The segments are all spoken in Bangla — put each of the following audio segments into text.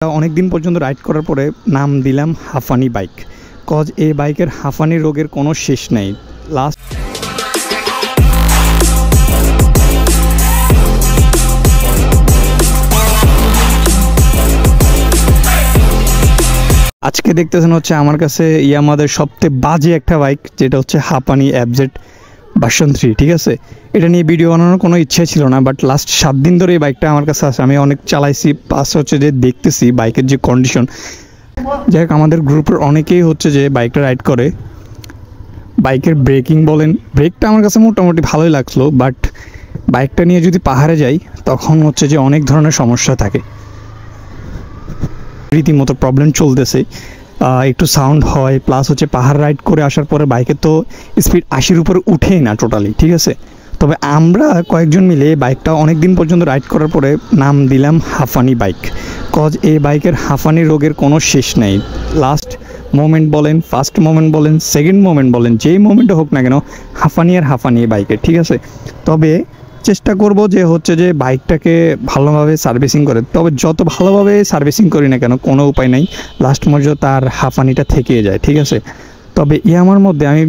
অনেক দিন পর্যন্ত রাইড করার পরে নাম দিলাম হাঁফানি বাইক। কজ এই বাইকের হাঁফানি রোগের কোনো শেষ নেই। লাস্ট আজকে দেখতেছেন হচ্ছে আমার কাছে ইয়ামাদের সবথেকে বাজে একটা বাইক, যেটা হচ্ছে হাঁফানি এফজেড ভার্সন 3। ঠিক আছে, এটা নিয়ে ভিডিও বানানোর কোনো ইচ্ছে ছিল না, বাট লাস্ট 7 দিন ধরে এই বাইকটা আমার কাছে আছে। আমি অনেক চালাইছি, প্লাস হচ্ছে যে দেখতেছি বাইকের যে কন্ডিশন। যাই হোক, আমাদের গ্রুপের অনেকেই হচ্ছে যে বাইকটা রাইড করে। বাইকের ব্রেকিং বলেন, ব্রেকটা আমার কাছে মোটামুটি ভালোই লাগলো, বাট বাইকটা নিয়ে যদি পাহাড়ে যাই তখন হচ্ছে যে অনেক ধরনের সমস্যা থাকে। রীতিমতো প্রবলেম চলতেছে, একটু সাউন্ড হয়, প্লাস হচ্ছে পাহাড় রাইড করে আসার পরে বাইকের তো স্পিড 80-র উপরে উঠেই না টোটালি। ঠিক আছে, তবে আমরা কয়েকজন মিলে বাইকটা অনেক দিন পর্যন্ত রাইড করার পরে নাম দিলাম হাঁফানি বাইক। কজ এই বাইকের হাঁফানি রোগের কোনো শেষ নেই। লাস্ট মোমেন্ট বলেন, ফার্স্ট মোমেন্ট বলেন, সেকেন্ড মোমেন্ট বলেন, যেই মোমেন্টে হোক না কেন হাঁফানি আর হাঁফানি বাইকের। ঠিক আছে, তবে চেষ্টা করব যে হচ্ছে যে বাইকটাকে ভালোভাবে সার্ভিসিং করে। তবে যত ভালোভাবে সার্ভিসিং করি না কেন কোনো উপায় নাই, লাস্ট পর্যন্ত তার হাঁফানিটা থেকে যায়। ঠিক আছে, তবে আমার মধ্যে আমি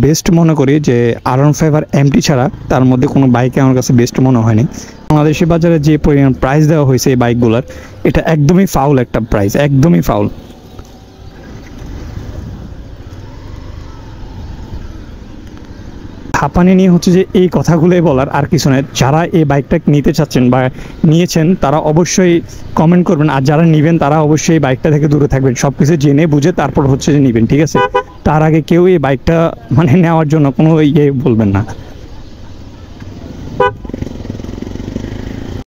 বেস্ট মনে করি যে R15 আর MT ছাড়া তার মধ্যে কোনো বাইকে আমার কাছে বেস্ট মনে হয়নি। বাংলাদেশি বাজারে যে পরিমাণ প্রাইস দেওয়া হয়েছে এই বাইকগুলোর, এটা একদমই ফাউল একটা প্রাইস, একদমই ফাউল। হাঁপানি নিয়ে হচ্ছে যে এই কথাগুলোই বলার, আর কিছু নয়। যারা এই বাইকটা নিতে চাচ্ছেন বা নিয়েছেন তারা অবশ্যই কমেন্ট করবেন, আর যারা নেবেন তারা অবশ্যই এই বাইকটা থেকে দূরে থাকবেন। সব কিছু জেনে বুঝে তারপর হচ্ছে যে নেবেন। ঠিক আছে, তার আগে কেউ এই বাইকটা নেওয়ার জন্য কোনো ইয়ে বলবেন না।